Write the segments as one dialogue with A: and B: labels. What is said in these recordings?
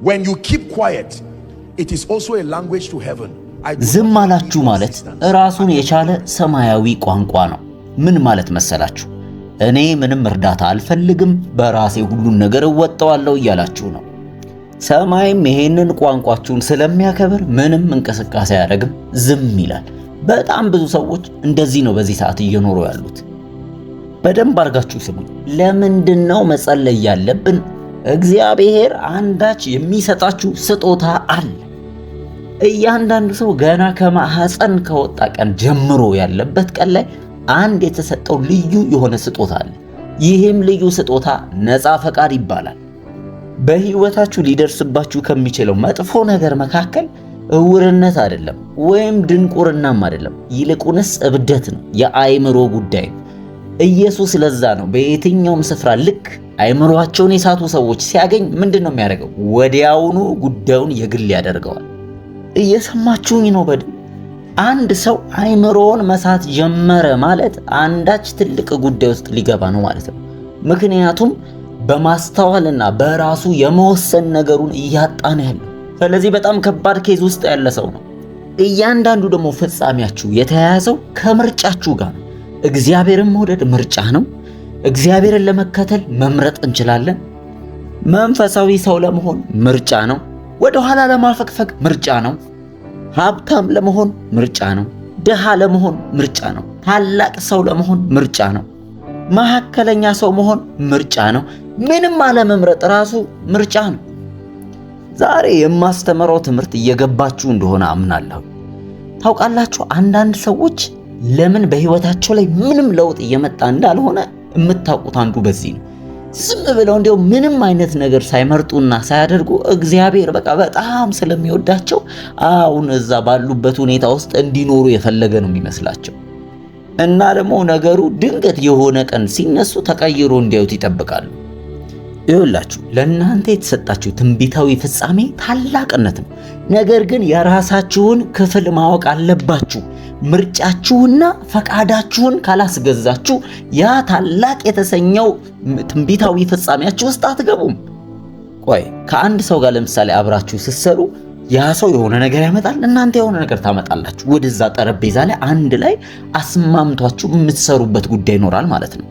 A: When you keep quiet, it is also a language to heaven.
B: ዝም አላችሁ ማለት ራሱን የቻለ ሰማያዊ ቋንቋ ነው። ምን ማለት መሰላችሁ? እኔ ምንም እርዳታ አልፈልግም፣ በራሴ ሁሉን ነገር እወጣዋለሁ እያላችሁ ነው። ሰማይም ይሄንን ቋንቋችሁን ስለሚያከብር ምንም እንቅስቃሴ አያደርግም፣ ዝም ይላል። በጣም ብዙ ሰዎች እንደዚህ ነው በዚህ ሰዓት እየኖሩ ያሉት። በደንብ አድርጋችሁ ስሙ። ለምንድነው መጸለይ ያለብን? እግዚአብሔር አንዳች የሚሰጣችሁ ስጦታ አለ። እያንዳንዱ ሰው ገና ከማህፀን ከወጣ ቀን ጀምሮ ያለበት ቀን ላይ አንድ የተሰጠው ልዩ የሆነ ስጦታ አለ። ይህም ልዩ ስጦታ ነፃ ፈቃድ ይባላል። በህይወታችሁ ሊደርስባችሁ ከሚችለው መጥፎ ነገር መካከል እውርነት አይደለም ወይም ድንቁርናም አይደለም፣ ይልቁንስ እብደት ነው፣ የአእምሮ ጉዳይ ነው። ኢየሱስ ለዛ ነው በየትኛውም ስፍራ ልክ አእምሮአቸውን የሳቱ ሰዎች ሲያገኝ ምንድነው የሚያደርገው? ወዲያውኑ ጉዳዩን የግል ያደርገዋል። እየሰማችሁኝ ነው? በደንብ አንድ ሰው አእምሮውን መሳት ጀመረ ማለት አንዳች ትልቅ ጉዳይ ውስጥ ሊገባ ነው ማለት ነው። ምክንያቱም በማስተዋልና በራሱ የመወሰን ነገሩን እያጣ ነው ያለው። ስለዚህ በጣም ከባድ ኬዝ ውስጥ ያለ ሰው ነው። እያንዳንዱ ደግሞ ፍጻሜያችሁ የተያያዘው ከምርጫችሁ ጋር ነው። እግዚአብሔርን መውደድ ምርጫ ነው። እግዚአብሔርን ለመከተል መምረጥ እንችላለን። መንፈሳዊ ሰው ለመሆን ምርጫ ነው። ወደ ኋላ ለማፈግፈግ ምርጫ ነው። ሀብታም ለመሆን ምርጫ ነው። ድሃ ለመሆን ምርጫ ነው። ታላቅ ሰው ለመሆን ምርጫ ነው። መካከለኛ ሰው መሆን ምርጫ ነው። ምንም አለመምረጥ ራሱ ምርጫ ነው። ዛሬ የማስተምረው ትምህርት እየገባችሁ እንደሆነ አምናለሁ። ታውቃላችሁ አንዳንድ ሰዎች ለምን በህይወታቸው ላይ ምንም ለውጥ እየመጣ እንዳልሆነ የምታውቁት አንዱ በዚህ ነው። ዝም ብለው እንዲያው ምንም አይነት ነገር ሳይመርጡና ሳያደርጉ እግዚአብሔር በጣም ስለሚወዳቸው አሁን እዛ ባሉበት ሁኔታ ውስጥ እንዲኖሩ የፈለገ ነው የሚመስላቸው እና ደግሞ ነገሩ ድንገት የሆነ ቀን ሲነሱ ተቀይሮ እንዲያዩት ይጠብቃሉ። ይኸውላችሁ ለእናንተ የተሰጣችሁ ትንቢታዊ ፍጻሜ ታላቅነት ነው። ነገር ግን የራሳችሁን ክፍል ማወቅ አለባችሁ። ምርጫችሁና ፈቃዳችሁን ካላስገዛችሁ ያ ታላቅ የተሰኘው ትንቢታዊ ፍጻሜያችሁ ውስጥ አትገቡም። ቆይ ከአንድ ሰው ጋር ለምሳሌ አብራችሁ ስትሰሩ ያ ሰው የሆነ ነገር ያመጣል፣ እናንተ የሆነ ነገር ታመጣላችሁ። ወደዛ ጠረጴዛ ላይ አንድ ላይ አስማምቷችሁ የምትሰሩበት ጉዳይ ይኖራል ማለት ነው።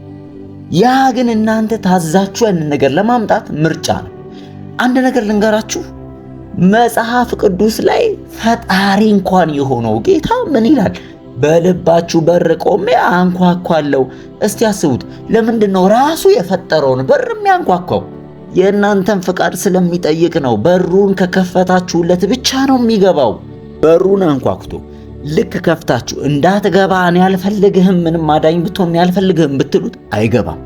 B: ያ ግን እናንተ ታዛችሁ ያንን ነገር ለማምጣት ምርጫ ነው። አንድ ነገር ልንገራችሁ፣ መጽሐፍ ቅዱስ ላይ ፈጣሪ እንኳን የሆነው ጌታ ምን ይላል? በልባችሁ በር ቆሜ አንኳኳለሁ። እስቲ አስቡት። ለምንድነው ራሱ የፈጠረውን በር የሚያንኳኳው? የእናንተን ፍቃድ ስለሚጠይቅ ነው። በሩን ከከፈታችሁለት ብቻ ነው የሚገባው። በሩን አንኳኩቶ ልክ ከፍታችሁ እንዳትገባ እኔ አልፈልግህም፣ ምንም አዳኝ ብትሆን እኔ አልፈልግህም ብትሉት አይገባም።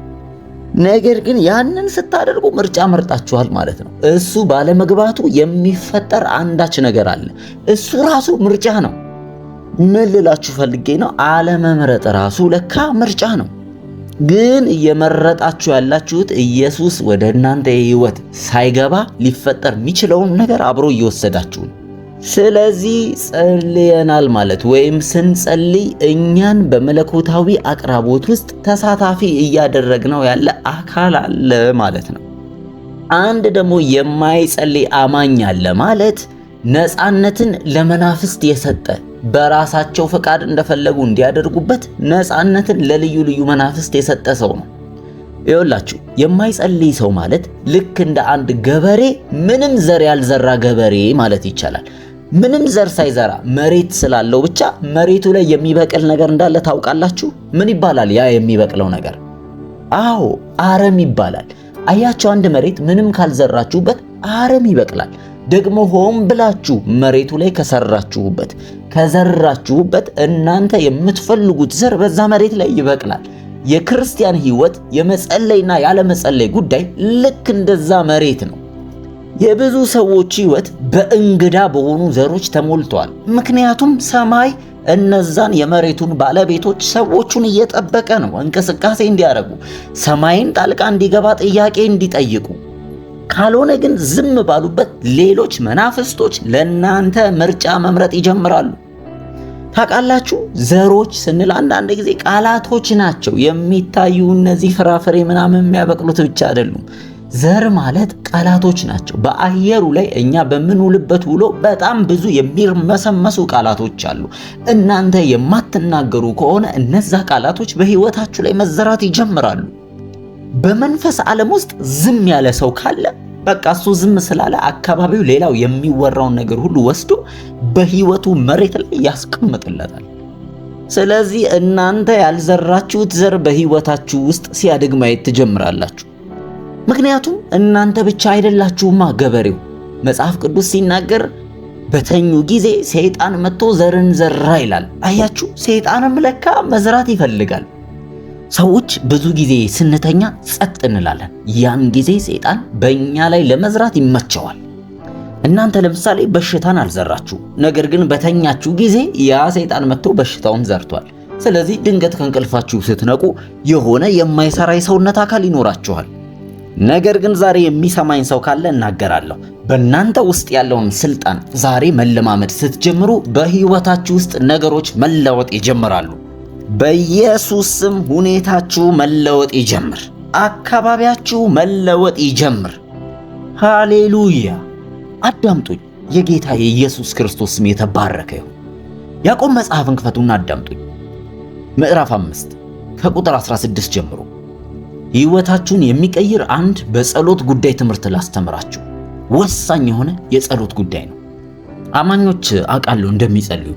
B: ነገር ግን ያንን ስታደርጉ ምርጫ መርጣችኋል ማለት ነው። እሱ ባለመግባቱ የሚፈጠር አንዳች ነገር አለ። እሱ ራሱ ምርጫ ነው። ምን ልላችሁ ፈልጌ ነው? አለመምረጥ ራሱ ለካ ምርጫ ነው። ግን እየመረጣችሁ ያላችሁት ኢየሱስ ወደ እናንተ ህይወት ሳይገባ ሊፈጠር የሚችለውን ነገር አብሮ እየወሰዳችሁ ነው። ስለዚህ ጸልየናል ማለት ወይም ስንጸልይ እኛን በመለኮታዊ አቅራቦት ውስጥ ተሳታፊ እያደረግነው ያለ አካል አለ ማለት ነው። አንድ ደግሞ የማይጸልይ አማኝ አለ ማለት ነፃነትን ለመናፍስት የሰጠ በራሳቸው ፈቃድ እንደፈለጉ እንዲያደርጉበት ነፃነትን ለልዩ ልዩ መናፍስት የሰጠ ሰው ነው። ይኸውላችሁ የማይጸልይ ሰው ማለት ልክ እንደ አንድ ገበሬ ምንም ዘር ያልዘራ ገበሬ ማለት ይቻላል። ምንም ዘር ሳይዘራ መሬት ስላለው ብቻ መሬቱ ላይ የሚበቅል ነገር እንዳለ ታውቃላችሁ። ምን ይባላል ያ የሚበቅለው ነገር? አዎ አረም ይባላል። አያችሁ አንድ መሬት ምንም ካልዘራችሁበት አረም ይበቅላል። ደግሞ ሆን ብላችሁ መሬቱ ላይ ከዘራችሁበት እናንተ የምትፈልጉት ዘር በዛ መሬት ላይ ይበቅላል። የክርስቲያን ህይወት የመጸለይና ያለመጸለይ ጉዳይ ልክ እንደዛ መሬት ነው። የብዙ ሰዎች ህይወት በእንግዳ በሆኑ ዘሮች ተሞልቷል። ምክንያቱም ሰማይ እነዛን የመሬቱን ባለቤቶች ሰዎቹን እየጠበቀ ነው፣ እንቅስቃሴ እንዲያደርጉ፣ ሰማይን ጣልቃ እንዲገባ ጥያቄ እንዲጠይቁ። ካልሆነ ግን ዝም ባሉበት ሌሎች መናፍስቶች ለናንተ ምርጫ መምረጥ ይጀምራሉ። ታውቃላችሁ ዘሮች ስንል አንዳንድ ጊዜ ቃላቶች ናቸው የሚታዩ። እነዚህ ፍራፍሬ ምናምን የሚያበቅሉት ብቻ አይደሉም። ዘር ማለት ቃላቶች ናቸው። በአየሩ ላይ እኛ በምንውልበት ውሎ በጣም ብዙ የሚርመሰመሱ ቃላቶች አሉ። እናንተ የማትናገሩ ከሆነ እነዛ ቃላቶች በህይወታችሁ ላይ መዘራት ይጀምራሉ። በመንፈስ ዓለም ውስጥ ዝም ያለ ሰው ካለ በቃ እሱ ዝም ስላለ አካባቢው ሌላው የሚወራውን ነገር ሁሉ ወስዶ በህይወቱ መሬት ላይ ያስቀምጥለታል። ስለዚህ እናንተ ያልዘራችሁት ዘር በህይወታችሁ ውስጥ ሲያድግ ማየት ትጀምራላችሁ። ምክንያቱም እናንተ ብቻ አይደላችሁማ ገበሬው። መጽሐፍ ቅዱስ ሲናገር በተኙ ጊዜ ሰይጣን መጥቶ ዘርን ዘራ ይላል። አያችሁ፣ ሰይጣንም ለካ መዝራት ይፈልጋል። ሰዎች ብዙ ጊዜ ስንተኛ ጸጥ እንላለን። ያን ጊዜ ሰይጣን በእኛ ላይ ለመዝራት ይመቸዋል። እናንተ ለምሳሌ በሽታን አልዘራችሁ፣ ነገር ግን በተኛችሁ ጊዜ ያ ሰይጣን መጥቶ በሽታውን ዘርቷል። ስለዚህ ድንገት ከእንቅልፋችሁ ስትነቁ የሆነ የማይሰራ የሰውነት አካል ይኖራችኋል። ነገር ግን ዛሬ የሚሰማኝ ሰው ካለ እናገራለሁ። በእናንተ ውስጥ ያለውን ስልጣን ዛሬ መለማመድ ስትጀምሩ በህይወታችሁ ውስጥ ነገሮች መለወጥ ይጀምራሉ። በኢየሱስ ስም ሁኔታችሁ መለወጥ ይጀምር። አካባቢያችሁ መለወጥ ይጀምር። ሃሌሉያ! አዳምጡኝ። የጌታ የኢየሱስ ክርስቶስ ስም የተባረከ ይሁን። ያዕቆብ መጽሐፍን ክፈቱና አዳምጡኝ። ምዕራፍ 5 ከቁጥር 16 ጀምሮ ህይወታችሁን የሚቀይር አንድ በጸሎት ጉዳይ ትምህርት ላስተምራችሁ። ወሳኝ የሆነ የጸሎት ጉዳይ ነው። አማኞች አውቃለሁ እንደሚጸልዩ።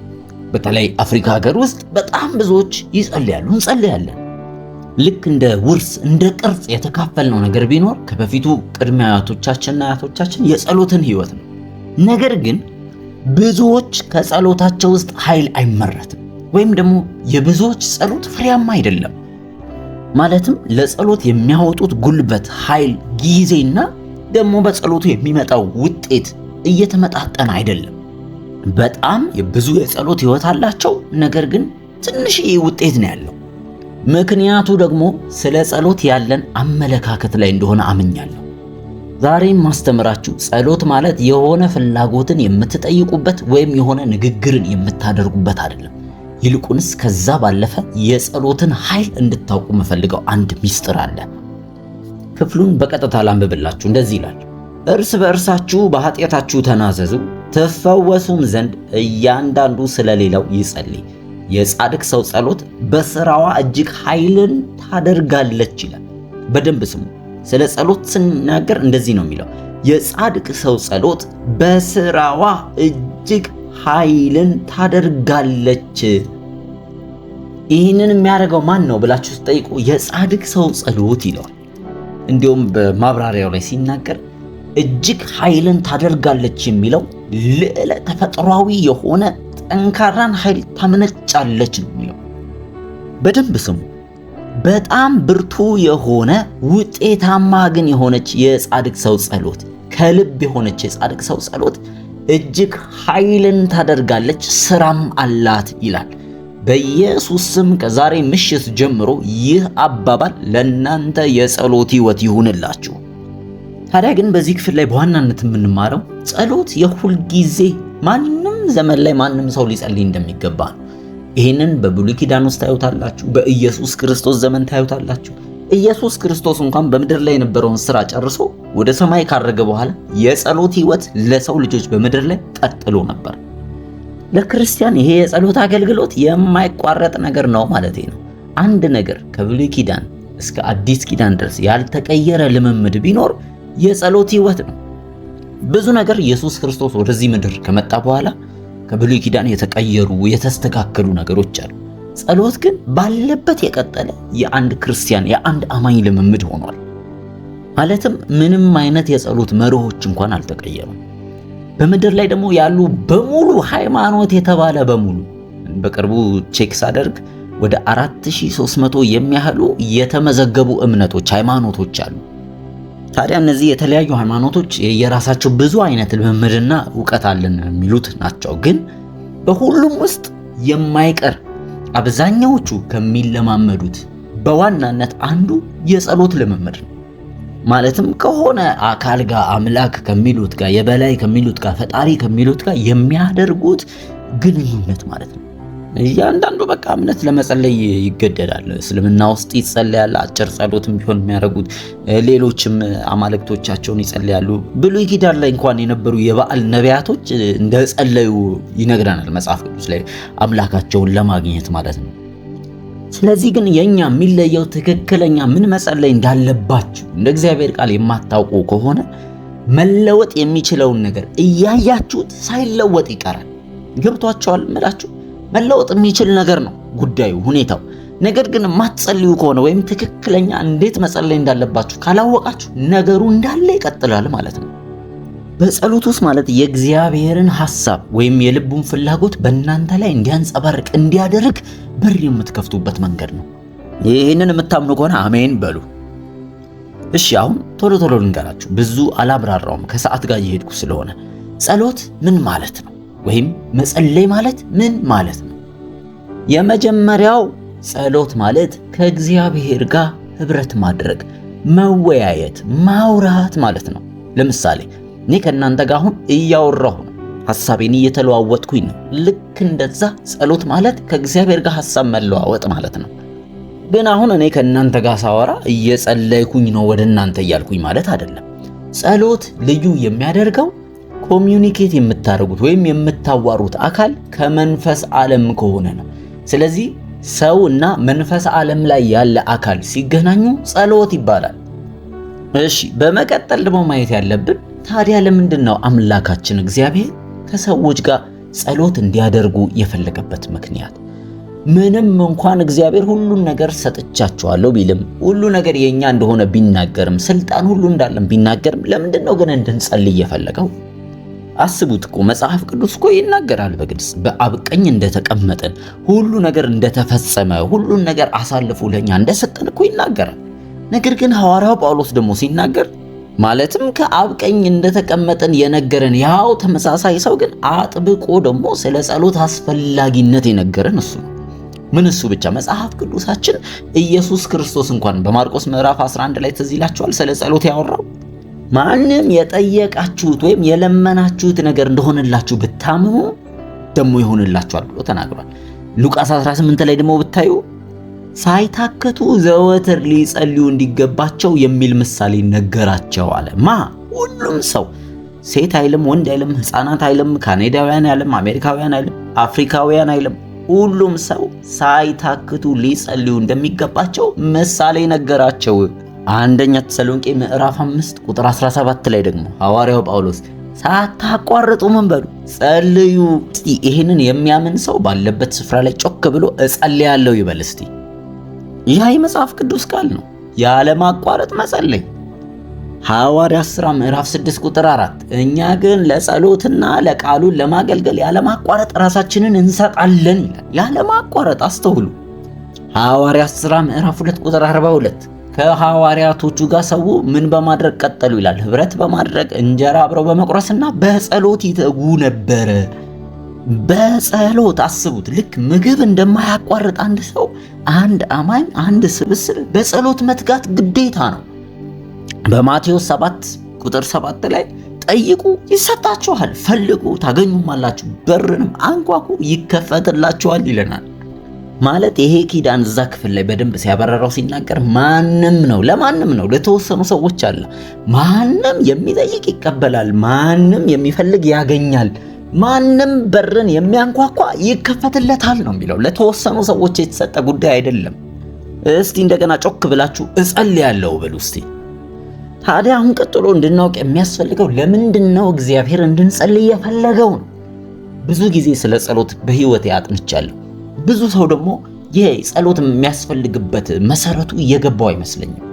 B: በተለይ አፍሪካ ሀገር ውስጥ በጣም ብዙዎች ይጸልያሉ፣ እንጸልያለን። ልክ እንደ ውርስ እንደ ቅርጽ የተካፈልነው ነገር ቢኖር ከበፊቱ ቅድመ አያቶቻችንና አያቶቻችን የጸሎትን ህይወት ነው። ነገር ግን ብዙዎች ከጸሎታቸው ውስጥ ኃይል አይመረትም፣ ወይም ደግሞ የብዙዎች ጸሎት ፍሬያማ አይደለም። ማለትም ለጸሎት የሚያወጡት ጉልበት፣ ኃይል፣ ጊዜና ደግሞ በጸሎቱ የሚመጣው ውጤት እየተመጣጠነ አይደለም። በጣም ብዙ የጸሎት ህይወት አላቸው፣ ነገር ግን ትንሽዬ ውጤት ነው ያለው። ምክንያቱ ደግሞ ስለ ጸሎት ያለን አመለካከት ላይ እንደሆነ አምኛለሁ። ዛሬም ማስተምራችሁ ጸሎት ማለት የሆነ ፍላጎትን የምትጠይቁበት ወይም የሆነ ንግግርን የምታደርጉበት አይደለም። ይልቁንስ ከዛ ባለፈ የጸሎትን ኃይል እንድታውቁ የምፈልገው አንድ ሚስጥር አለ። ክፍሉን በቀጥታ ላንብብላችሁ። እንደዚህ ይላል፣ እርስ በእርሳችሁ በኃጢአታችሁ ተናዘዙ ትፈወሱም ዘንድ እያንዳንዱ ስለሌላው ይጸልይ። የጻድቅ ሰው ጸሎት በስራዋ እጅግ ኃይልን ታደርጋለች ይላል። በደንብ ስሙ። ስለ ጸሎት ስናገር እንደዚህ ነው የሚለው፣ የጻድቅ ሰው ጸሎት በስራዋ እጅግ ኃይልን ታደርጋለች። ይህንን የሚያደርገው ማን ነው ብላችሁ ስትጠይቁ የጻድቅ ሰው ጸሎት ይለዋል። እንዲሁም በማብራሪያው ላይ ሲናገር እጅግ ኃይልን ታደርጋለች የሚለው ልዕለ ተፈጥሯዊ የሆነ ጠንካራን ኃይል ታመነጫለች ነው የሚለው። በደንብ ስሙ። በጣም ብርቱ የሆነ ውጤታማ ግን የሆነች የጻድቅ ሰው ጸሎት፣ ከልብ የሆነች የጻድቅ ሰው ጸሎት እጅግ ኃይልን ታደርጋለች፣ ስራም አላት ይላል። በኢየሱስ ስም ከዛሬ ምሽት ጀምሮ ይህ አባባል ለእናንተ የጸሎት ህይወት ይሁንላችሁ። ታዲያ ግን በዚህ ክፍል ላይ በዋናነት የምንማረው ጸሎት የሁል ጊዜ ማንም ዘመን ላይ ማንም ሰው ሊጸልይ እንደሚገባ ነው። ይህንን በብሉይ ኪዳን ውስጥ ታዩታላችሁ፣ በኢየሱስ ክርስቶስ ዘመን ታዩታላችሁ። ኢየሱስ ክርስቶስ እንኳን በምድር ላይ የነበረውን ስራ ጨርሶ ወደ ሰማይ ካረገ በኋላ የጸሎት ህይወት ለሰው ልጆች በምድር ላይ ቀጥሎ ነበር። ለክርስቲያን ይሄ የጸሎት አገልግሎት የማይቋረጥ ነገር ነው ማለት ነው። አንድ ነገር ከብሉይ ኪዳን እስከ አዲስ ኪዳን ድረስ ያልተቀየረ ልምምድ ቢኖር የጸሎት ህይወት ነው። ብዙ ነገር ኢየሱስ ክርስቶስ ወደዚህ ምድር ከመጣ በኋላ ከብሉይ ኪዳን የተቀየሩ የተስተካከሉ ነገሮች አሉ። ጸሎት ግን ባለበት የቀጠለ የአንድ ክርስቲያን የአንድ አማኝ ልምምድ ሆኗል። ማለትም ምንም አይነት የጸሎት መርሆች እንኳን አልተቀየሩም። በምድር ላይ ደግሞ ያሉ በሙሉ ሃይማኖት የተባለ በሙሉ በቅርቡ ቼክ ሳደርግ ወደ 4300 የሚያህሉ የተመዘገቡ እምነቶች ሃይማኖቶች አሉ። ታዲያ እነዚህ የተለያዩ ሃይማኖቶች የራሳቸው ብዙ አይነት ልምምድና ዕውቀት አለን የሚሉት ናቸው። ግን በሁሉም ውስጥ የማይቀር አብዛኛዎቹ ከሚለማመዱት በዋናነት አንዱ የጸሎት ልምምድ ነው። ማለትም ከሆነ አካል ጋር አምላክ ከሚሉት ጋር የበላይ ከሚሉት ጋር ፈጣሪ ከሚሉት ጋር የሚያደርጉት ግንኙነት ማለት ነው። እያንዳንዱ በቃ እምነት ለመጸለይ ይገደዳል። እስልምና ውስጥ ይጸለያል፣ አጭር ጸሎትም ቢሆን የሚያደርጉት ሌሎችም አማልክቶቻቸውን ይጸልያሉ። ብሉይ ኪዳን ላይ እንኳን የነበሩ የበዓል ነቢያቶች እንደጸለዩ ይነግረናል መጽሐፍ ቅዱስ ላይ አምላካቸውን ለማግኘት ማለት ነው። ስለዚህ ግን የኛ የሚለየው ትክክለኛ ምን መጸለይ እንዳለባችሁ እንደ እግዚአብሔር ቃል የማታውቁ ከሆነ መለወጥ የሚችለውን ነገር እያያችሁት ሳይለወጥ ይቀራል። ገብቷቸዋል ምላችሁ? መለወጥ የሚችል ነገር ነው ጉዳዩ፣ ሁኔታው። ነገር ግን የማትጸልዩ ከሆነ ወይም ትክክለኛ እንዴት መጸለይ እንዳለባችሁ ካላወቃችሁ ነገሩ እንዳለ ይቀጥላል ማለት ነው። በጸሎት ውስጥ ማለት የእግዚአብሔርን ሐሳብ ወይም የልቡን ፍላጎት በእናንተ ላይ እንዲያንጸባርቅ እንዲያደርግ በር የምትከፍቱበት መንገድ ነው። ይህንን የምታምኑ ከሆነ አሜን በሉ። እሺ አሁን ቶሎ ቶሎ ልንገራችሁ፣ ብዙ አላብራራውም ከሰዓት ጋር እየሄድኩ ስለሆነ። ጸሎት ምን ማለት ነው? ወይም መጸለይ ማለት ምን ማለት ነው? የመጀመሪያው ጸሎት ማለት ከእግዚአብሔር ጋር ህብረት ማድረግ፣ መወያየት፣ ማውራት ማለት ነው። ለምሳሌ እኔ ከእናንተ ጋር አሁን እያወራሁ ነው፣ ሐሳቤን እየተለዋወጥኩኝ ነው። ልክ እንደዛ ጸሎት ማለት ከእግዚአብሔር ጋር ሐሳብ መለዋወጥ ማለት ነው። ግን አሁን እኔ ከእናንተ ጋር ሳወራ እየጸለይኩኝ ነው ወደ እናንተ እያልኩኝ ማለት አይደለም። ጸሎት ልዩ የሚያደርገው ኮሚዩኒኬት የምታደርጉት ወይም የምታዋሩት አካል ከመንፈስ ዓለም ከሆነ ነው። ስለዚህ ሰው እና መንፈስ ዓለም ላይ ያለ አካል ሲገናኙ ጸሎት ይባላል። እሺ በመቀጠል ደግሞ ማየት ያለብን ታዲያ ለምንድን ነው አምላካችን እግዚአብሔር ከሰዎች ጋር ጸሎት እንዲያደርጉ የፈለገበት ምክንያት? ምንም እንኳን እግዚአብሔር ሁሉን ነገር ሰጥቻቸዋለሁ ቢልም ሁሉ ነገር የኛ እንደሆነ ቢናገርም ስልጣን ሁሉ እንዳለም ቢናገርም ለምንድን ነው ግን እንድንጸልይ የፈለገው? አስቡት እኮ መጽሐፍ ቅዱስ እኮ ይናገራል በግልጽ በአብ ቀኝ እንደተቀመጠን ሁሉ ነገር እንደተፈጸመ ሁሉን ነገር አሳልፎ ለኛ እንደሰጠን እኮ ይናገራል። ነገር ግን ሐዋርያው ጳውሎስ ደግሞ ሲናገር ማለትም ከአብ ቀኝ እንደተቀመጠን የነገረን ያው ተመሳሳይ ሰው ግን አጥብቆ ደግሞ ስለ ጸሎት አስፈላጊነት የነገረን እሱ ነው። ምን እሱ ብቻ መጽሐፍ ቅዱሳችን ኢየሱስ ክርስቶስ እንኳን በማርቆስ ምዕራፍ 11 ላይ ትዝ ይላችኋል ስለ ጸሎት ያወራው ማንም የጠየቃችሁት ወይም የለመናችሁት ነገር እንደሆነላችሁ ብታምኑ ደግሞ ይሆንላችኋል ብሎ ተናግሯል። ሉቃስ 18 ላይ ደግሞ ብታዩ ሳይታከቱ ዘወትር ሊጸልዩ እንዲገባቸው የሚል ምሳሌ ነገራቸው አለ። ሁሉም ሰው ሴት አይልም፣ ወንድ አይልም፣ ሕፃናት አይልም፣ ካናዳውያን አይልም፣ አሜሪካውያን አይልም፣ አፍሪካውያን አይልም፣ ሁሉም ሰው ሳይታክቱ ሊጸልዩ እንደሚገባቸው ምሳሌ ነገራቸው። አንደኛ ተሰሎንቄ ምዕራፍ 5 ቁጥር 17 ላይ ደግሞ ሐዋርያው ጳውሎስ ሳታቋርጡ ምን በሉ ጸልዩ። እስቲ ይሄንን የሚያምን ሰው ባለበት ስፍራ ላይ ጮክ ብሎ እጸልያለሁ ይበል እስቲ። ይህ የመጽሐፍ ቅዱስ ቃል ነው፣ ያለ ማቋረጥ መጸለይ። ሐዋርያት ሥራ ምዕራፍ 6 ቁጥር 4 እኛ ግን ለጸሎትና ለቃሉን ለማገልገል ያለ ማቋረጥ ራሳችንን እንሰጣለን ይላል። ያለ ማቋረጥ አስተውሉ። ሐዋርያት ሥራ ምዕራፍ 2 ቁጥር 42 ከሐዋርያቶቹ ጋር ሰው ምን በማድረግ ቀጠሉ ይላል? ህብረት በማድረግ እንጀራ አብረው በመቁረስና በጸሎት ይተጉ ነበረ። በጸሎት አስቡት። ልክ ምግብ እንደማያቋርጥ አንድ ሰው፣ አንድ አማኝ፣ አንድ ስብስብ በጸሎት መትጋት ግዴታ ነው። በማቴዎስ 7 ቁጥር 7 ላይ ጠይቁ ይሰጣችኋል፣ ፈልጉ ታገኙማላችሁ፣ በርንም አንኳኩ ይከፈትላችኋል ይለናል። ማለት ይሄ ኪዳን እዛ ክፍል ላይ በደንብ ሲያበረራው ሲናገር ማንም ነው፣ ለማንም ነው፣ ለተወሰኑ ሰዎች አለ። ማንም የሚጠይቅ ይቀበላል፣ ማንም የሚፈልግ ያገኛል፣ ማንም በርን የሚያንኳኳ ይከፈትለታል ነው የሚለው። ለተወሰኑ ሰዎች የተሰጠ ጉዳይ አይደለም። እስቲ እንደገና ጮክ ብላችሁ እጸልያለሁ በሉ እስቲ። ታዲያ አሁን ቀጥሎ እንድናውቅ የሚያስፈልገው ለምንድን ነው እግዚአብሔር እንድንጸልይ የፈለገው ነው። ብዙ ጊዜ ስለ ጸሎት በህይወቴ አጥንቻለሁ። ብዙ ሰው ደግሞ ይሄ ጸሎት የሚያስፈልግበት መሰረቱ እየገባው አይመስለኝም።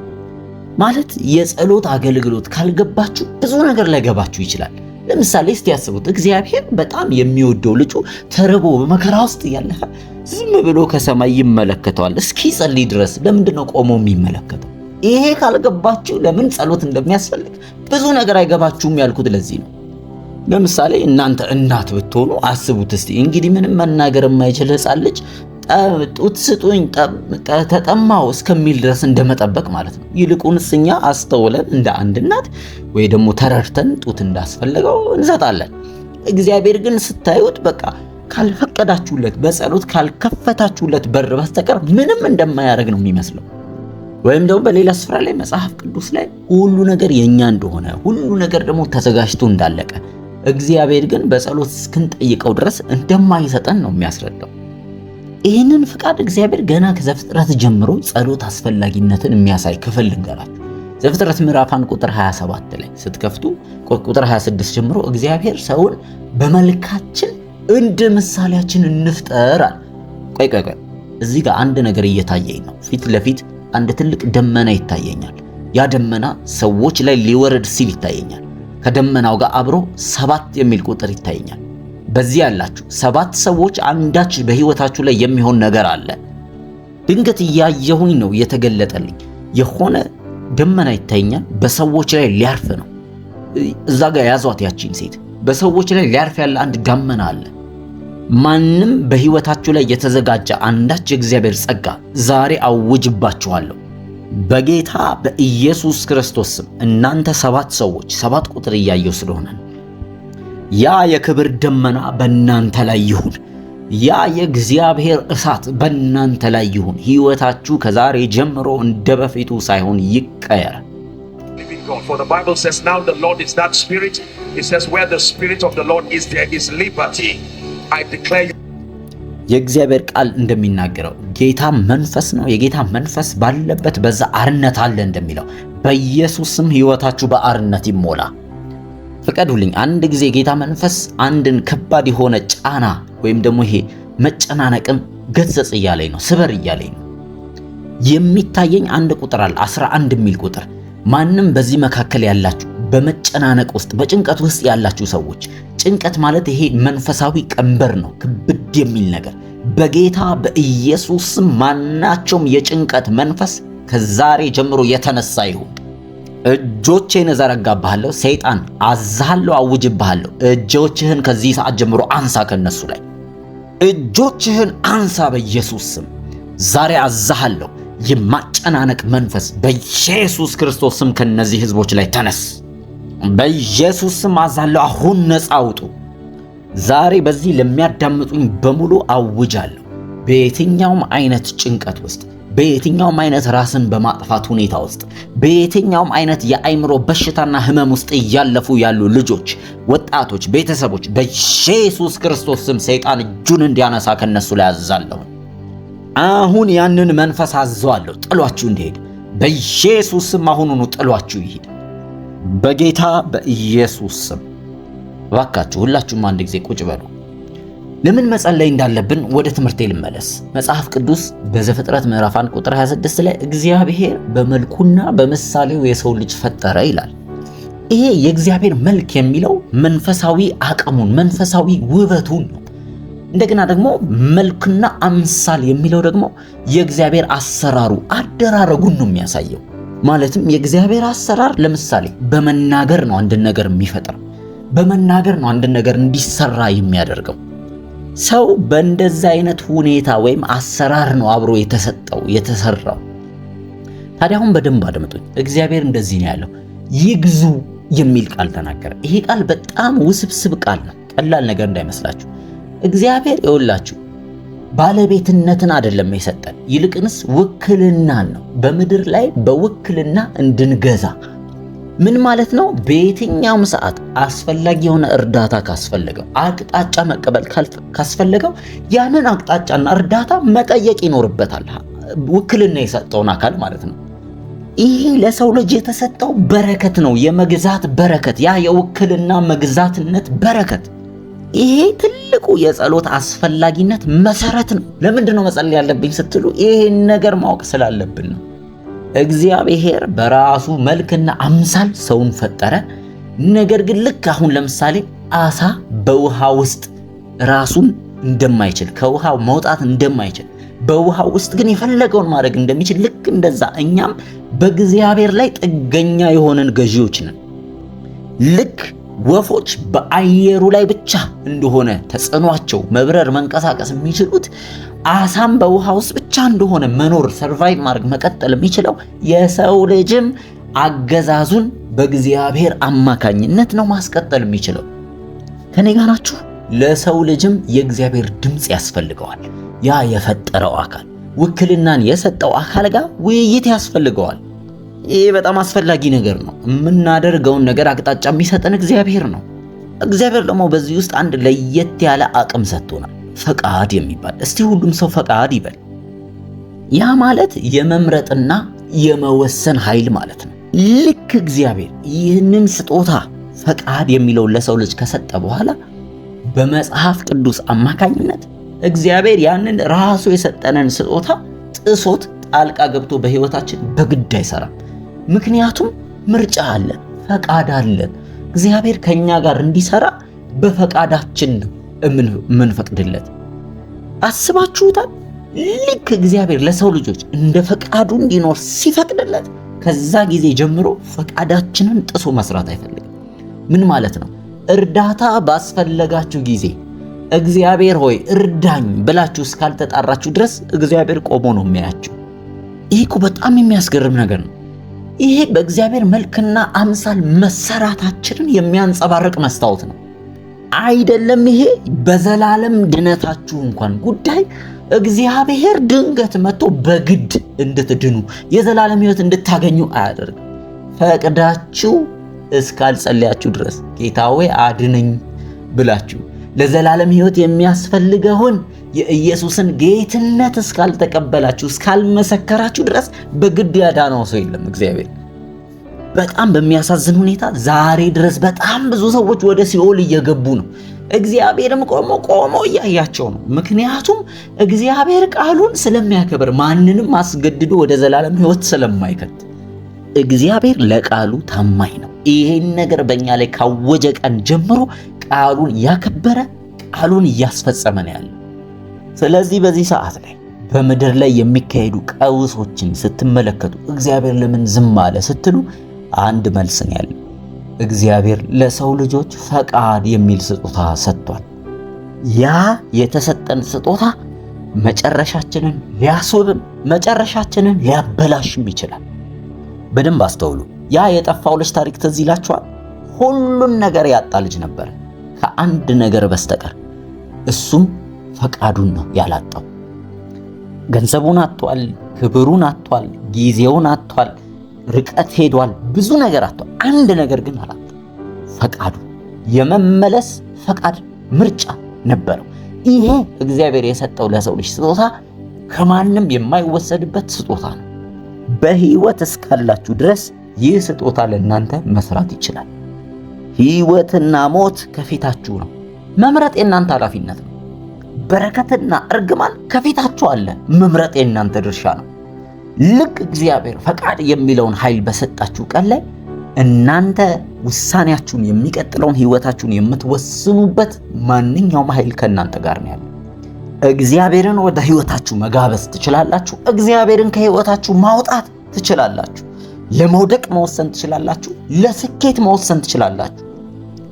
B: ማለት የጸሎት አገልግሎት ካልገባችሁ ብዙ ነገር ላይገባችሁ ይችላል። ለምሳሌ እስቲ ያስቡት፣ እግዚአብሔር በጣም የሚወደው ልጁ ተርቦ በመከራ ውስጥ ያለፈ ዝም ብሎ ከሰማይ ይመለከተዋል እስኪ ጸልይ ድረስ። ለምንድን ነው ቆሞ የሚመለከተው? ይሄ ካልገባችሁ ለምን ጸሎት እንደሚያስፈልግ ብዙ ነገር አይገባችሁም ያልኩት ለዚህ ነው። ለምሳሌ እናንተ እናት ብትሆኑ አስቡት እስቲ። እንግዲህ ምንም መናገር የማይችል ሕፃን ልጅ ጡት ስጡኝ ተጠማው እስከሚል ድረስ እንደመጠበቅ ማለት ነው። ይልቁንስ እኛ አስተውለን እንደ አንድ እናት ወይ ደግሞ ተረድተን ጡት እንዳስፈለገው እንሰጣለን። እግዚአብሔር ግን ስታዩት በቃ ካልፈቀዳችሁለት በጸሎት ካልከፈታችሁለት በር በስተቀር ምንም እንደማያደርግ ነው የሚመስለው። ወይም ደግሞ በሌላ ስፍራ ላይ መጽሐፍ ቅዱስ ላይ ሁሉ ነገር የኛ እንደሆነ ሁሉ ነገር ደግሞ ተዘጋጅቶ እንዳለቀ እግዚአብሔር ግን በጸሎት እስክንጠይቀው ድረስ እንደማይሰጠን ነው የሚያስረዳው። ይህንን ፍቃድ እግዚአብሔር ገና ከዘፍጥረት ጀምሮ ጸሎት አስፈላጊነትን የሚያሳይ ክፍል ልንገራችሁ። ዘፍጥረት ምዕራፍ 1 ቁጥር 27 ላይ ስትከፍቱ ቁጥር 26 ጀምሮ እግዚአብሔር ሰውን በመልካችን እንደ ምሳሌያችን እንፍጠር አለ። ቆይ እዚህ ጋር አንድ ነገር እየታየኝ ነው። ፊት ለፊት አንድ ትልቅ ደመና ይታየኛል። ያ ደመና ሰዎች ላይ ሊወርድ ሲል ይታየኛል። ከደመናው ጋር አብሮ 7 የሚል ቁጥር ይታየኛል። በዚህ ያላችሁ 7 ሰዎች አንዳች በህይወታችሁ ላይ የሚሆን ነገር አለ። ድንገት እያየሁኝ ነው የተገለጠልኝ። የሆነ ደመና ይታየኛል። በሰዎች ላይ ሊያርፍ ነው። እዛ ጋር ያዟት ያቺን ሴት። በሰዎች ላይ ሊያርፍ ያለ አንድ ደመና አለ። ማንም በህይወታችሁ ላይ የተዘጋጀ አንዳች የእግዚአብሔር ጸጋ ዛሬ አውጅባችኋለሁ በጌታ በኢየሱስ ክርስቶስ ስም። እናንተ 7 ሰዎች 7 ቁጥር እያየሁ ስለሆነ ያ የክብር ደመና በእናንተ ላይ ይሁን። ያ የእግዚአብሔር እሳት በእናንተ ላይ ይሁን። ህይወታችሁ ከዛሬ ጀምሮ እንደ በፊቱ ሳይሆን ይቀየር።
C: For the Bible says now the Lord is that spirit. It says where the spirit of the Lord is there is liberty. I declare
B: የእግዚአብሔር ቃል እንደሚናገረው ጌታ መንፈስ ነው። የጌታ መንፈስ ባለበት በዛ አርነት አለ እንደሚለው በኢየሱስ ስም ህይወታችሁ በአርነት ይሞላ። ፍቀዱልኝ አንድ ጊዜ ጌታ መንፈስ አንድን ከባድ የሆነ ጫና ወይም ደግሞ ይሄ መጨናነቅም ገጽጽ እያለኝ ነው፣ ስበር እያለኝ ነው። የሚታየኝ አንድ ቁጥር አለ 11 የሚል ቁጥር። ማንም በዚህ መካከል ያላችሁ በመጨናነቅ ውስጥ በጭንቀት ውስጥ ያላችሁ ሰዎች፣ ጭንቀት ማለት ይሄ መንፈሳዊ ቀንበር ነው፣ ክብድ የሚል ነገር። በጌታ በኢየሱስ ስም ማናቸውም የጭንቀት መንፈስ ከዛሬ ጀምሮ የተነሳ ይሁን። እጆቼን እዘረጋብሃለሁ። ሰይጣን አዛሃለሁ፣ አውጅብሃለሁ። እጆችህን ከዚህ ሰዓት ጀምሮ አንሳ። ከነሱ ላይ እጆችህን አንሳ በኢየሱስ ስም። ዛሬ አዛሃለሁ። የማጨናነቅ መንፈስ በኢየሱስ ክርስቶስ ስም ከነዚህ ህዝቦች ላይ ተነስ። በኢየሱስ ስም አዛለሁ። አሁን ነፃ አውጡ። ዛሬ በዚህ ለሚያዳምጡኝ በሙሉ አውጃለሁ። በየትኛውም አይነት ጭንቀት ውስጥ፣ በየትኛውም አይነት ራስን በማጥፋት ሁኔታ ውስጥ፣ በየትኛውም አይነት የአይምሮ በሽታና ህመም ውስጥ እያለፉ ያሉ ልጆች፣ ወጣቶች፣ ቤተሰቦች በኢየሱስ ክርስቶስ ስም ሰይጣን እጁን እንዲያነሳ ከነሱ ላይ አዛለሁ። አሁን ያንን መንፈስ አዘዋለሁ፣ ጥሏችሁ እንዲሄድ በኢየሱስ ስም አሁኑኑ ጥሏችሁ ይሄድ በጌታ በኢየሱስ ስም። እባካችሁ ሁላችሁም አንድ ጊዜ ቁጭ በሉ። ለምን መጸለይ እንዳለብን ወደ ትምህርቴ ልመለስ። መጽሐፍ ቅዱስ በዘፍጥረት ምዕራፍ 1 ቁጥር 26 ላይ እግዚአብሔር በመልኩና በምሳሌው የሰው ልጅ ፈጠረ ይላል። ይሄ የእግዚአብሔር መልክ የሚለው መንፈሳዊ አቅሙን፣ መንፈሳዊ ውበቱን ነው። እንደገና ደግሞ መልክና አምሳል የሚለው ደግሞ የእግዚአብሔር አሰራሩ፣ አደራረጉን ነው የሚያሳየው። ማለትም የእግዚአብሔር አሰራር ለምሳሌ በመናገር ነው አንድ ነገር የሚፈጥረው፣ በመናገር ነው አንድ ነገር እንዲሰራ የሚያደርገው። ሰው በእንደዛ አይነት ሁኔታ ወይም አሰራር ነው አብሮ የተሰራው። ታዲያ አሁን በደንብ አድምጡኝ። እግዚአብሔር እንደዚህ ነው ያለው፣ ይግዙ የሚል ቃል ተናገረ። ይሄ ቃል በጣም ውስብስብ ቃል ነው፣ ቀላል ነገር እንዳይመስላችሁ። እግዚአብሔር ይወላችሁ ባለቤትነትን አይደለም የሰጠን፣ ይልቅንስ ውክልናን ነው። በምድር ላይ በውክልና እንድንገዛ። ምን ማለት ነው? በየትኛውም ሰዓት አስፈላጊ የሆነ እርዳታ ካስፈለገው፣ አቅጣጫ መቀበል ካስፈለገው ያንን አቅጣጫና እርዳታ መጠየቅ ይኖርበታል። ውክልና የሰጠውን አካል ማለት ነው። ይሄ ለሰው ልጅ የተሰጠው በረከት ነው፣ የመግዛት በረከት፣ ያ የውክልና መግዛትነት በረከት። ይሄ ትልቁ የጸሎት አስፈላጊነት መሰረት ነው። ለምንድን ነው መጸለይ ያለብኝ ስትሉ ይሄን ነገር ማወቅ ስላለብን ነው። እግዚአብሔር በራሱ መልክና አምሳል ሰውን ፈጠረ። ነገር ግን ልክ አሁን ለምሳሌ አሳ በውሃ ውስጥ ራሱን እንደማይችል፣ ከውሃ መውጣት እንደማይችል፣ በውሃ ውስጥ ግን የፈለገውን ማድረግ እንደሚችል፣ ልክ እንደዛ እኛም በእግዚአብሔር ላይ ጥገኛ የሆነን ገዢዎች ነን። ልክ ወፎች በአየሩ ላይ ብቻ እንደሆነ ተጽዕኗቸው መብረር መንቀሳቀስ የሚችሉት፣ አሳም በውሃ ውስጥ ብቻ እንደሆነ መኖር ሰርቫይቭ ማድረግ መቀጠል የሚችለው፣ የሰው ልጅም አገዛዙን በእግዚአብሔር አማካኝነት ነው ማስቀጠል የሚችለው። ከኔ ጋር ናችሁ? ለሰው ልጅም የእግዚአብሔር ድምፅ ያስፈልገዋል። ያ የፈጠረው አካል ውክልናን የሰጠው አካል ጋር ውይይት ያስፈልገዋል። ይሄ በጣም አስፈላጊ ነገር ነው። የምናደርገውን ነገር አቅጣጫ የሚሰጠን እግዚአብሔር ነው። እግዚአብሔር ደግሞ በዚህ ውስጥ አንድ ለየት ያለ አቅም ሰጥቶናል፣ ፈቃድ የሚባል። እስቲ ሁሉም ሰው ፈቃድ ይበል። ያ ማለት የመምረጥና የመወሰን ኃይል ማለት ነው። ልክ እግዚአብሔር ይህንን ስጦታ ፈቃድ የሚለውን ለሰው ልጅ ከሰጠ በኋላ በመጽሐፍ ቅዱስ አማካኝነት እግዚአብሔር ያንን ራሱ የሰጠንን ስጦታ ጥሶት ጣልቃ ገብቶ በሕይወታችን በግድ አይሰራም። ምክንያቱም ምርጫ አለን፣ ፈቃድ አለን። እግዚአብሔር ከኛ ጋር እንዲሰራ በፈቃዳችን ነው የምንፈቅድለት። አስባችሁታል? ልክ እግዚአብሔር ለሰው ልጆች እንደ ፈቃዱ እንዲኖር ሲፈቅድለት ከዛ ጊዜ ጀምሮ ፈቃዳችንን ጥሶ መስራት አይፈልግም። ምን ማለት ነው? እርዳታ ባስፈለጋችሁ ጊዜ እግዚአብሔር ሆይ እርዳኝ ብላችሁ እስካልተጣራችሁ ድረስ እግዚአብሔር ቆሞ ነው የሚያያችሁ። ይሄ እኮ በጣም የሚያስገርም ነገር ነው። ይሄ በእግዚአብሔር መልክና አምሳል መሰራታችንን የሚያንጸባርቅ መስታወት ነው አይደለም? ይሄ በዘላለም ድነታችሁ እንኳን ጉዳይ እግዚአብሔር ድንገት መጥቶ በግድ እንድትድኑ የዘላለም ሕይወት እንድታገኙ አያደርግም። ፈቅዳችሁ እስካልጸለያችሁ ድረስ ጌታ ሆይ አድነኝ ብላችሁ ለዘላለም ሕይወት የሚያስፈልገውን የኢየሱስን ጌትነት እስካልተቀበላችሁ እስካልመሰከራችሁ ድረስ በግድ ያዳነው ሰው የለም እግዚአብሔር። በጣም በሚያሳዝን ሁኔታ ዛሬ ድረስ በጣም ብዙ ሰዎች ወደ ሲኦል እየገቡ ነው። እግዚአብሔርም ቆሞ እያያቸው ነው። ምክንያቱም እግዚአብሔር ቃሉን ስለሚያከብር፣ ማንንም አስገድዶ ወደ ዘላለም ሕይወት ስለማይከት። እግዚአብሔር ለቃሉ ታማኝ ነው። ይሄን ነገር በእኛ ላይ ካወጀ ቀን ጀምሮ ቃሉን ያከበረ ቃሉን እያስፈጸመ ነው ያለው። ስለዚህ በዚህ ሰዓት ላይ በምድር ላይ የሚካሄዱ ቀውሶችን ስትመለከቱ እግዚአብሔር ለምን ዝም አለ ስትሉ አንድ መልስ ነው ያለው። እግዚአብሔር ለሰው ልጆች ፈቃድ የሚል ስጦታ ሰጥቷል። ያ የተሰጠን ስጦታ መጨረሻችንን ሊያስውብም መጨረሻችንን ሊያበላሽም ይችላል። በደንብ አስተውሉ። ያ የጠፋው ልጅ ታሪክ ትዝ ይላችኋል? ሁሉን ነገር ያጣ ልጅ ነበር ከአንድ ነገር በስተቀር፣ እሱም ፈቃዱን ነው ያላጣው። ገንዘቡን አጥቷል፣ ክብሩን አጥቷል፣ ጊዜውን አጥቷል፣ ርቀት ሄዷል፣ ብዙ ነገር አጥቷል። አንድ ነገር ግን አላጣው፣ ፈቃዱ። የመመለስ ፈቃድ ምርጫ ነበረው። ይሄ እግዚአብሔር የሰጠው ለሰው ልጅ ስጦታ ከማንም የማይወሰድበት ስጦታ ነው። በሕይወት እስካላችሁ ድረስ ይህ ስጦታ ለእናንተ መስራት ይችላል። ሕይወትና ሞት ከፊታችሁ ነው። መምረጥ የእናንተ ኃላፊነት ነው። በረከትና እርግማን ከፊታችሁ አለ። መምረጥ የእናንተ ድርሻ ነው። ልክ እግዚአብሔር ፈቃድ የሚለውን ኃይል በሰጣችሁ ቀን ላይ እናንተ ውሳኔያችሁን፣ የሚቀጥለውን ሕይወታችሁን የምትወስኑበት ማንኛውም ኃይል ከእናንተ ጋር ነው ያለው። እግዚአብሔርን ወደ ሕይወታችሁ መጋበዝ ትችላላችሁ። እግዚአብሔርን ከሕይወታችሁ ማውጣት ትችላላችሁ። ለመውደቅ መወሰን ትችላላችሁ። ለስኬት መወሰን ትችላላችሁ።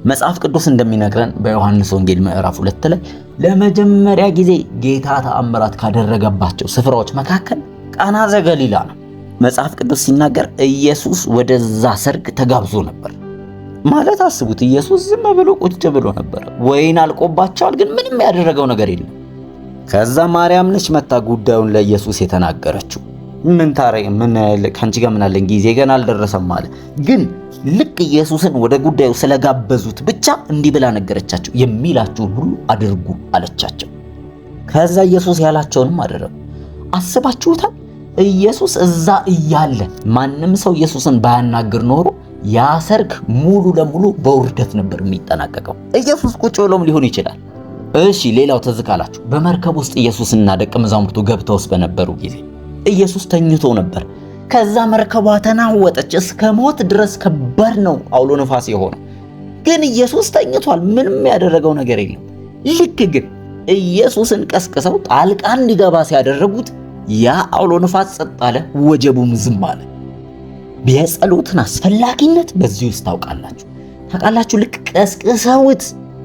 B: መጽሐፍ ቅዱስ እንደሚነግረን በዮሐንስ ወንጌል ምዕራፍ 2 ላይ ለመጀመሪያ ጊዜ ጌታ ተአምራት ካደረገባቸው ስፍራዎች መካከል ቃና ዘገሊላ ነው። መጽሐፍ ቅዱስ ሲናገር ኢየሱስ ወደዛ ሰርግ ተጋብዞ ነበር። ማለት አስቡት፣ ኢየሱስ ዝም ብሎ ቁጭ ብሎ ነበር። ወይን አልቆባቸዋል፣ ግን ምንም ያደረገው ነገር የለም። ከዛ ማርያም ነች መታ ጉዳዩን ለኢየሱስ የተናገረችው። ምን ከአንቺ ጋር ምን አለኝ? ጊዜ ገና አልደረሰም አለ። ግን ልክ ኢየሱስን ወደ ጉዳዩ ስለጋበዙት ብቻ እንዲህ ብላ ነገረቻቸው። የሚላችሁን ሁሉ አድርጉ አለቻቸው። ከዛ ኢየሱስ ያላቸውንም አደረጉ። አስባችሁታል? ኢየሱስ እዛ እያለ ማንም ሰው ኢየሱስን ባያናግር ኖሮ ያ ሰርግ ሙሉ ለሙሉ በውርደት ነበር የሚጠናቀቀው። ኢየሱስ ቁጭ ብሎም ሊሆን ይችላል። እሺ፣ ሌላው ትዝ ካላችሁ በመርከብ ውስጥ ኢየሱስና ደቀ መዛሙርቱ ገብተውስ በነበሩ ጊዜ ኢየሱስ ተኝቶ ነበር። ከዛ መርከቧ ተናወጠች። እስከ ሞት ድረስ ከባድ ነው አውሎ ነፋስ የሆነው። ግን ኢየሱስ ተኝቷል። ምንም ያደረገው ነገር የለም። ልክ ግን ኢየሱስን ቀስቅሰው ጣልቃ እንዲገባ ሲያደረጉት ያ አውሎ ነፋስ ጸጥ አለ፣ ወጀቡም ዝም አለ። የጸሎትን አስፈላጊነት በዚህ ውስጥ ታውቃላችሁ። ልክ ቀስቅሰውት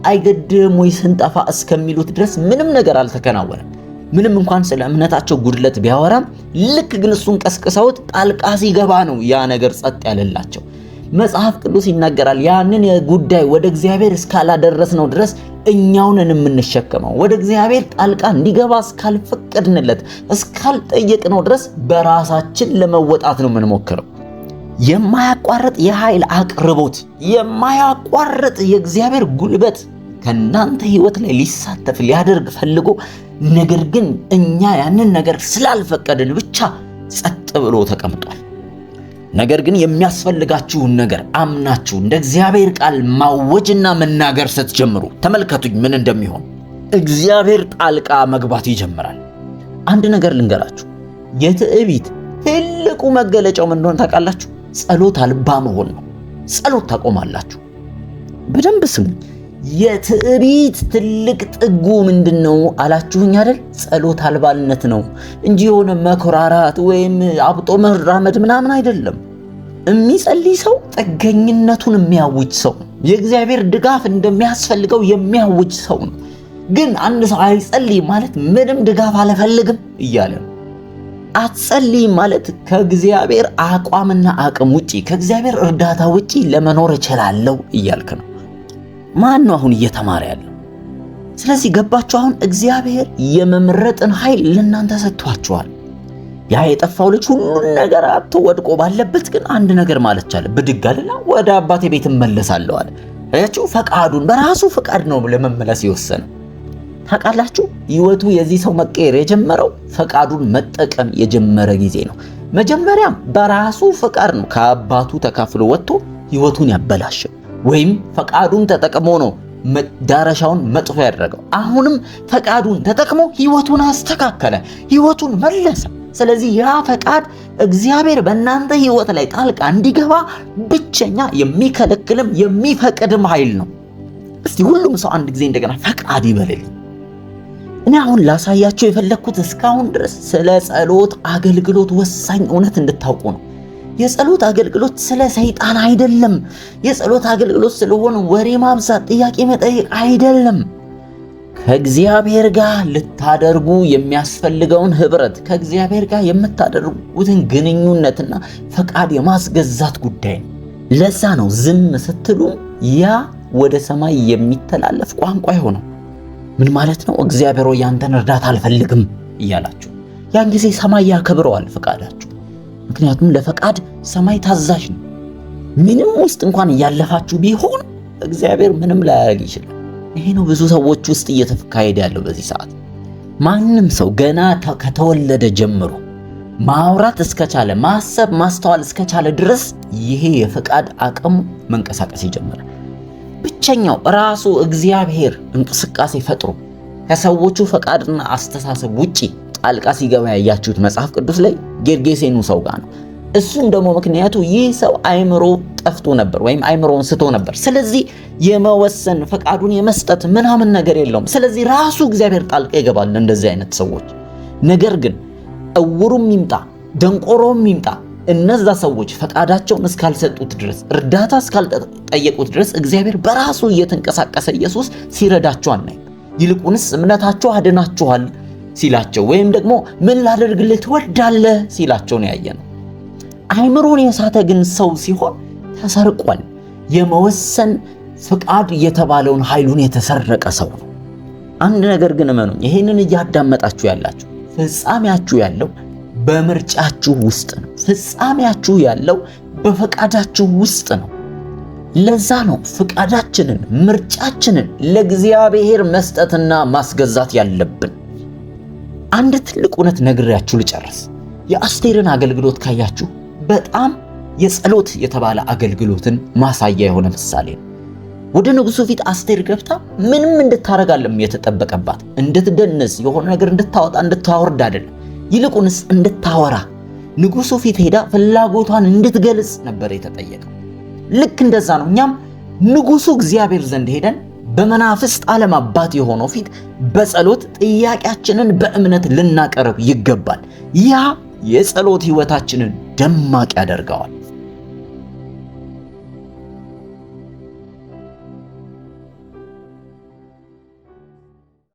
B: አይገድም ወይ ስንጠፋ እስከሚሉት ድረስ ምንም ነገር አልተከናወነም። ምንም እንኳን ስለ እምነታቸው ጉድለት ቢያወራም ልክ ግን እሱን ቀስቅሰውት ጣልቃ ሲገባ ነው ያ ነገር ጸጥ ያለላቸው። መጽሐፍ ቅዱስ ይናገራል። ያንን ጉዳይ ወደ እግዚአብሔር እስካላደረስነው ድረስ እኛውን የምንሸከመው ወደ እግዚአብሔር ጣልቃ እንዲገባ እስካልፈቀድንለት እስካልጠየቅነው ድረስ በራሳችን ለመወጣት ነው የምንሞክረው። የማያቋርጥ የኃይል አቅርቦት፣ የማያቋርጥ የእግዚአብሔር ጉልበት ከናንተ ህይወት ላይ ሊሳተፍ ሊያደርግ ፈልጎ ነገር ግን እኛ ያንን ነገር ስላልፈቀድን ብቻ ጸጥ ብሎ ተቀምጧል። ነገር ግን የሚያስፈልጋችሁን ነገር አምናችሁ እንደ እግዚአብሔር ቃል ማወጅና መናገር ስትጀምሩ ተመልከቱኝ ምን እንደሚሆን። እግዚአብሔር ጣልቃ መግባት ይጀምራል። አንድ ነገር ልንገራችሁ፣ የትዕቢት ትልቁ መገለጫው ምን እንደሆነ ታውቃላችሁ? ጸሎት አልባ መሆን ነው። ጸሎት ታቆማላችሁ። በደንብ ስሙ። የትዕቢት ትልቅ ጥጉ ምንድነው አላችሁኝ አይደል? ጸሎት አልባነት ነው እንጂ የሆነ መኮራራት ወይም አብጦ መራመድ ምናምን አይደለም። የሚጸልይ ሰው ጥገኝነቱን የሚያውጅ ሰው ነው። የእግዚአብሔር ድጋፍ እንደሚያስፈልገው የሚያውጅ ሰው ነው። ግን አንድ ሰው አይጸልይ ማለት ምንም ድጋፍ አልፈልግም እያለ ነው። አትጸልይ ማለት ከእግዚአብሔር አቋምና አቅም ውጪ ከእግዚአብሔር እርዳታ ውጪ ለመኖር እችላለሁ እያልክ ነው። ማን ነው አሁን እየተማረ ያለው? ስለዚህ ገባችሁ? አሁን እግዚአብሔር የመምረጥን ኃይል ለእናንተ ሰጥቷችኋል። ያ የጠፋው ልጅ ሁሉን ነገር አጥቶ ወድቆ ባለበት ግን አንድ ነገር ማለት ቻለ። ብድግ አለና ወደ አባቴ ቤት እመለሳለሁ አለ። አያችሁ፣ ፈቃዱን በራሱ ፈቃድ ነው ለመመለስ የወሰነው። ታውቃላችሁ፣ ህይወቱ የዚህ ሰው መቀየር የጀመረው ፈቃዱን መጠቀም የጀመረ ጊዜ ነው። መጀመሪያም በራሱ ፈቃድ ነው ከአባቱ ተካፍሎ ወጥቶ ህይወቱን ያበላሸው፣ ወይም ፈቃዱን ተጠቅሞ ነው መዳረሻውን መጥፎ ያደረገው። አሁንም ፈቃዱን ተጠቅሞ ህይወቱን አስተካከለ፣ ህይወቱን መለሰ። ስለዚህ ያ ፈቃድ እግዚአብሔር በእናንተ ህይወት ላይ ጣልቃ እንዲገባ ብቸኛ የሚከለክልም የሚፈቅድም ኃይል ነው። እስቲ ሁሉም ሰው አንድ ጊዜ እንደገና ፈቃድ ይበልልኝ። እኔ አሁን ላሳያችሁ የፈለኩት እስካሁን ድረስ ስለ ጸሎት አገልግሎት ወሳኝ እውነት እንድታውቁ ነው። የጸሎት አገልግሎት ስለ ሰይጣን አይደለም። የጸሎት አገልግሎት ስለሆነ ወሬ ማብዛት፣ ጥያቄ መጠየቅ አይደለም። ከእግዚአብሔር ጋር ልታደርጉ የሚያስፈልገውን ህብረት፣ ከእግዚአብሔር ጋር የምታደርጉትን ግንኙነትና ፈቃድ የማስገዛት ጉዳይ ነው። ለዛ ነው ዝም ስትሉ ያ ወደ ሰማይ የሚተላለፍ ቋንቋ የሆነው። ምን ማለት ነው? እግዚአብሔር ሆይ ያንተን እርዳታ አልፈልግም እያላችሁ ያን ጊዜ ሰማይ ያከብረዋል ፈቃዳችሁ። ምክንያቱም ለፈቃድ ሰማይ ታዛዥ ነው። ምንም ውስጥ እንኳን እያለፋችሁ ቢሆን እግዚአብሔር ምንም ላያደርግ ይችላል። ይሄ ነው ብዙ ሰዎች ውስጥ እየተካሄደ ያለው በዚህ ሰዓት። ማንም ሰው ገና ከተወለደ ጀምሮ ማውራት እስከቻለ፣ ማሰብ ማስተዋል እስከቻለ ድረስ ይሄ የፈቃድ አቅሙ መንቀሳቀስ ይጀምራል። ብቸኛው ራሱ እግዚአብሔር እንቅስቃሴ ፈጥሮ ከሰዎቹ ፈቃድና አስተሳሰብ ውጪ ጣልቃ ሲገባ ያያችሁት መጽሐፍ ቅዱስ ላይ ጌርጌሴኑ ሰው ጋር ነው። እሱም ደግሞ ምክንያቱ ይህ ሰው አይምሮ ጠፍቶ ነበር ወይም አይምሮውን ስቶ ነበር። ስለዚህ የመወሰን ፈቃዱን የመስጠት ምናምን ነገር የለውም። ስለዚህ ራሱ እግዚአብሔር ጣልቃ ይገባል እንደዚህ አይነት ሰዎች። ነገር ግን እውሩም ይምጣ ደንቆሮም ይምጣ እነዛ ሰዎች ፈቃዳቸውን እስካልሰጡት ድረስ እርዳታ እስካልጠየቁት ድረስ እግዚአብሔር በራሱ እየተንቀሳቀሰ ኢየሱስ ሲረዳቸው አናይም። ይልቁንስ እምነታቸው አድናችኋል ሲላቸው ወይም ደግሞ ምን ላደርግልህ ትወዳለህ ሲላቸው ነው ያየነው። አይምሮን የሳተ ግን ሰው ሲሆን ተሰርቋል። የመወሰን ፍቃድ የተባለውን ኃይሉን የተሰረቀ ሰው ነው። አንድ ነገር ግን እመኑኝ፣ ይሄንን እያዳመጣችሁ ያላችሁ ፍጻሜያችሁ ያለው በምርጫችሁ ውስጥ ነው። ፍጻሜያችሁ ያለው በፈቃዳችሁ ውስጥ ነው። ለዛ ነው ፍቃዳችንን ምርጫችንን ለእግዚአብሔር መስጠትና ማስገዛት ያለብን። አንድ ትልቅ እውነት ነግሬያችሁ ልጨርስ። የአስቴርን አገልግሎት ካያችሁ በጣም የጸሎት የተባለ አገልግሎትን ማሳያ የሆነ ምሳሌ ነው። ወደ ንጉሱ ፊት አስቴር ገብታ ምንም እንድታረጋለም የተጠበቀባት እንድትደንስ የሆነ ነገር እንድታወጣ እንድታወርድ አይደለም፣ ይልቁንስ እንድታወራ ንጉሱ ፊት ሄዳ ፍላጎቷን እንድትገልጽ ነበር የተጠየቀው። ልክ እንደዛ ነው እኛም ንጉሱ እግዚአብሔር ዘንድ ሄደን በመናፍስት ዓለም አባት የሆነው ፊት በጸሎት ጥያቄያችንን በእምነት ልናቀርብ ይገባል። ያ የጸሎት ህይወታችንን ደማቅ ያደርገዋል።